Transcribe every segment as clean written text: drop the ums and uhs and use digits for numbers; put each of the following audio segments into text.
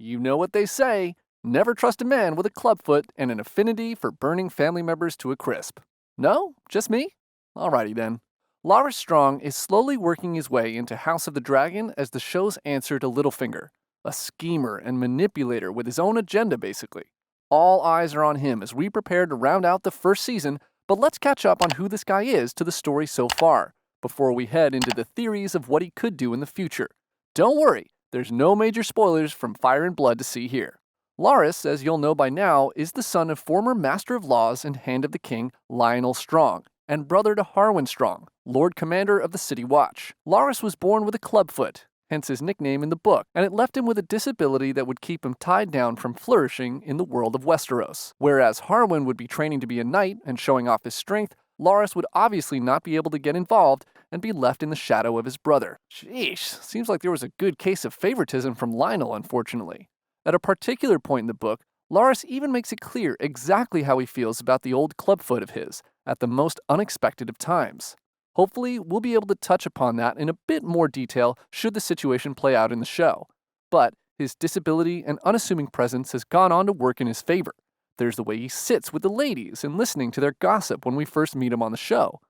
You know what they say, never trust a man with a clubfoot and an affinity for burning family members to a crisp. No? Just me? Alrighty then. Larys Strong is slowly working his way into House of the Dragon as the show's answer to Littlefinger, a schemer and manipulator with his own agenda basically. All eyes are on him as we prepare to round out the first season, but let's catch up on who this guy is to the story so far, before we head into the theories of what he could do in the future. Don't worry, there's no major spoilers from Fire and Blood to see here. Larys, as you'll know by now, is the son of former Master of Laws and Hand of the King Larys Strong, and brother to Harwin Strong, Lord Commander of the City Watch. Larys was born with a clubfoot, hence his nickname in the book, and it left him with a disability that would keep him tied down from flourishing in the world of Westeros. Whereas Harwin would be training to be a knight and showing off his strength, Larys would obviously not be able to get involved and be left in the shadow of his brother. Sheesh, seems like there was a good case of favoritism from Lionel, unfortunately. At a particular point in the book, Larys even makes it clear exactly how he feels about the old clubfoot of his, at the most unexpected of times. Hopefully, we'll be able to touch upon that in a bit more detail should the situation play out in the show. But his disability and unassuming presence has gone on to work in his favor. There's the way he sits with the ladies and listening to their gossip when we first meet him on the show.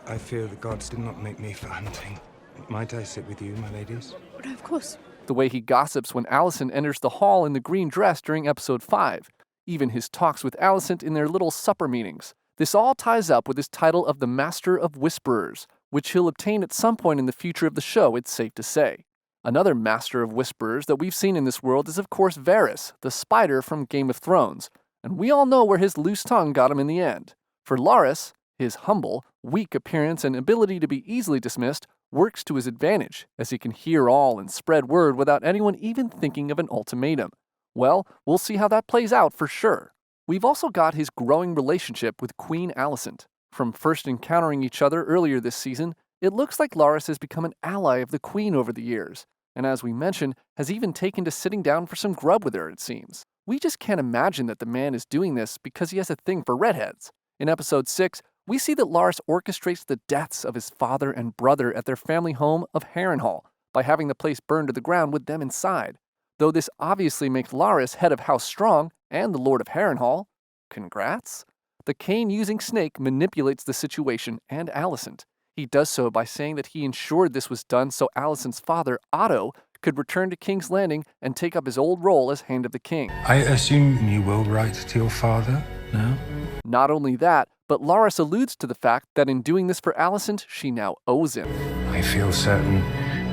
I fear the gods did not make me for hunting. Might I sit with you, my ladies? No, of course. The way he gossips when Alicent enters the hall in the green dress during episode 5. Even his talks with Alicent in their little supper meetings. This all ties up with his title of the Master of Whisperers, which he'll obtain at some point in the future of the show, it's safe to say. Another Master of Whisperers that we've seen in this world is of course Varys, the spider from Game of Thrones, and we all know where his loose tongue got him in the end. For Larys, his humble, weak appearance and ability to be easily dismissed works to his advantage, as he can hear all and spread word without anyone even thinking of an ultimatum. Well, we'll see how that plays out for sure. We've also got his growing relationship with Queen Alicent. From first encountering each other earlier this season, it looks like Larys has become an ally of the Queen over the years, and as we mentioned, has even taken to sitting down for some grub with her, it seems. We just can't imagine that the man is doing this because he has a thing for redheads. In episode 6, we see that Larys orchestrates the deaths of his father and brother at their family home of Harrenhal by having the place burned to the ground with them inside. Though this obviously makes Larys head of House Strong and the Lord of Harrenhal. Congrats? The cane-using snake manipulates the situation and Alicent. He does so by saying that he ensured this was done so Alicent's father, Otto, could return to King's Landing and take up his old role as Hand of the King. I assume you will write to your father now? Not only that, but Larys alludes to the fact that in doing this for Alicent, she now owes him. I feel certain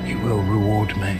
you will reward me.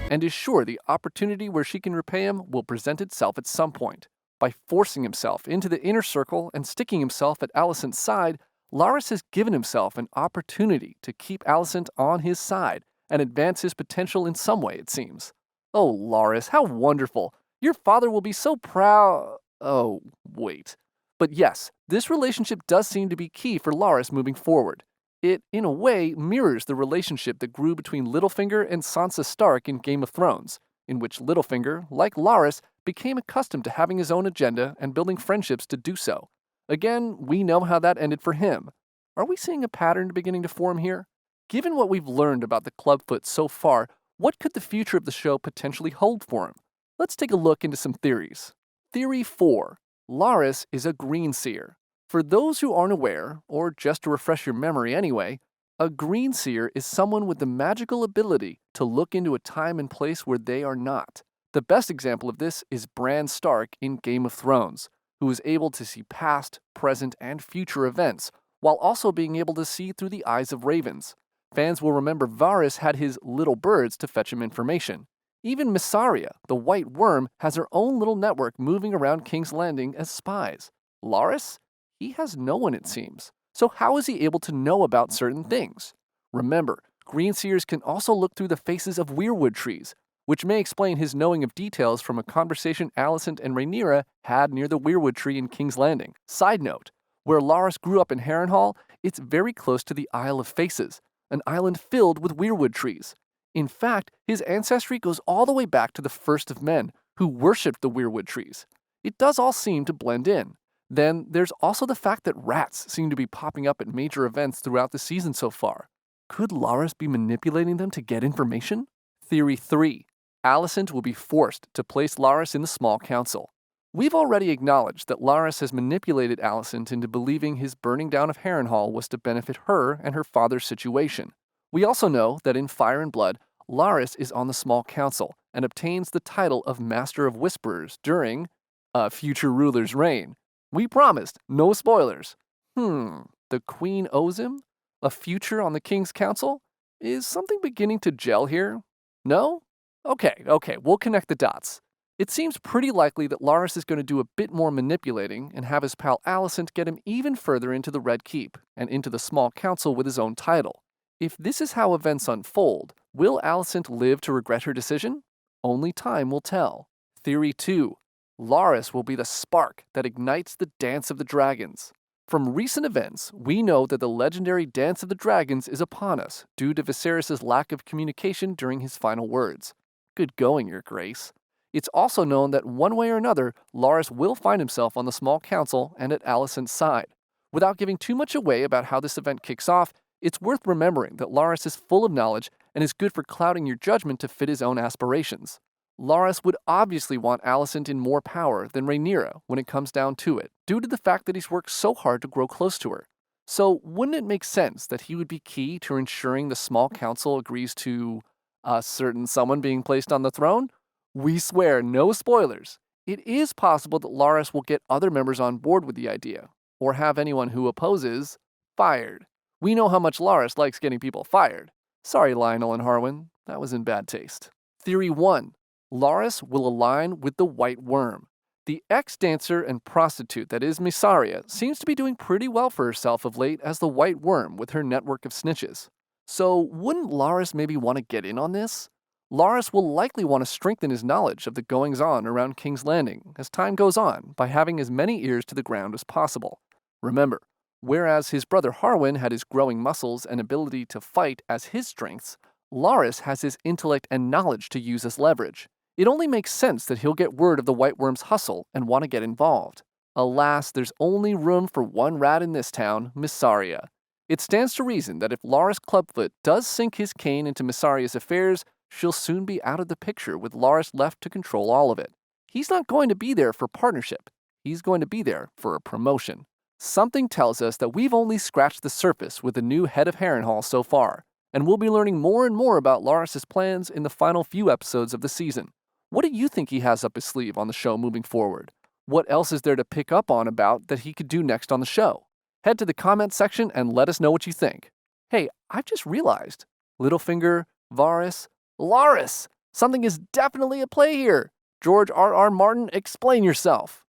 And is sure the opportunity where she can repay him will present itself at some point. By forcing himself into the inner circle and sticking himself at Alicent's side, Larys has given himself an opportunity to keep Alicent on his side and advance his potential in some way, it seems. Oh, Larys, how wonderful. Your father will be so proud. Oh, wait. But yes, this relationship does seem to be key for Larys moving forward. It, in a way, mirrors the relationship that grew between Littlefinger and Sansa Stark in Game of Thrones, in which Littlefinger, like Larys, became accustomed to having his own agenda and building friendships to do so. Again, we know how that ended for him. Are we seeing a pattern beginning to form here? Given what we've learned about the clubfoot so far, what could the future of the show potentially hold for him? Let's take a look into some theories. Theory 4. Larys is a green seer. For those who aren't aware, or just to refresh your memory anyway, a green seer is someone with the magical ability to look into a time and place where they are not. The best example of this is Bran Stark in Game of Thrones, who is able to see past, present, and future events, while also being able to see through the eyes of ravens. Fans will remember Varys had his little birds to fetch him information. Even Missaria, the white worm, has her own little network moving around King's Landing as spies. Larys? He has no one, it seems. So how is he able to know about certain things? Remember, green seers can also look through the faces of weirwood trees, which may explain his knowing of details from a conversation Alicent and Rhaenyra had near the weirwood tree in King's Landing. Side note, where Larys grew up in Harrenhal, it's very close to the Isle of Faces, an island filled with weirwood trees. In fact, his ancestry goes all the way back to the first of men, who worshipped the weirwood trees. It does all seem to blend in. Then there's also the fact that rats seem to be popping up at major events throughout the season so far. Could Larys be manipulating them to get information? Theory 3. Alicent will be forced to place Larys in the small council. We've already acknowledged that Larys has manipulated Alicent into believing his burning down of Harrenhal was to benefit her and her father's situation. We also know that in Fire and Blood, Larys is on the small council and obtains the title of Master of Whisperers during a future ruler's reign. We promised, no spoilers. The Queen owes him? A future on the King's Council? Is something beginning to gel here? No? Okay, we'll connect the dots. It seems pretty likely that Larys is going to do a bit more manipulating and have his pal Alicent get him even further into the Red Keep and into the small council with his own title. If this is how events unfold, will Alicent live to regret her decision? Only time will tell. Theory 2. Larys will be the spark that ignites the Dance of the Dragons. From recent events, we know that the legendary Dance of the Dragons is upon us due to Viserys' lack of communication during his final words. Good going, Your Grace. It's also known that one way or another, Larys will find himself on the small council and at Alicent's side. Without giving too much away about how this event kicks off, it's worth remembering that Larys is full of knowledge and is good for clouding your judgment to fit his own aspirations. Larys would obviously want Alicent in more power than Rhaenyra when it comes down to it, due to the fact that he's worked so hard to grow close to her. So wouldn't it make sense that he would be key to ensuring the small council agrees to a certain someone being placed on the throne? We swear, no spoilers. It is possible that Larys will get other members on board with the idea, or have anyone who opposes fired. We know how much Larys likes getting people fired. Sorry, Lionel and Harwin, that was in bad taste. Theory 1. Larys will align with the White Worm. The ex-dancer and prostitute that is Mysaria seems to be doing pretty well for herself of late as the White Worm with her network of snitches. So wouldn't Larys maybe want to get in on this? Larys will likely want to strengthen his knowledge of the goings-on around King's Landing as time goes on by having as many ears to the ground as possible. Remember, whereas his brother Harwin had his growing muscles and ability to fight as his strengths, Larys has his intellect and knowledge to use as leverage. It only makes sense that he'll get word of the White Worm's hustle and want to get involved. Alas, there's only room for one rat in this town, Mysaria. It stands to reason that if Larys Clubfoot does sink his cane into Mysaria's affairs, she'll soon be out of the picture with Larys left to control all of it. He's not going to be there for partnership. He's going to be there for a promotion. Something tells us that we've only scratched the surface with the new head of Harrenhal so far, and we'll be learning more and more about Larys' plans in the final few episodes of the season. What do you think he has up his sleeve on the show moving forward? What else is there to pick up on about that he could do next on the show? Head to the comment section and let us know what you think. Hey, I've just realized, Littlefinger, Varys, Larys! Something is definitely at play here. George R.R. Martin, explain yourself.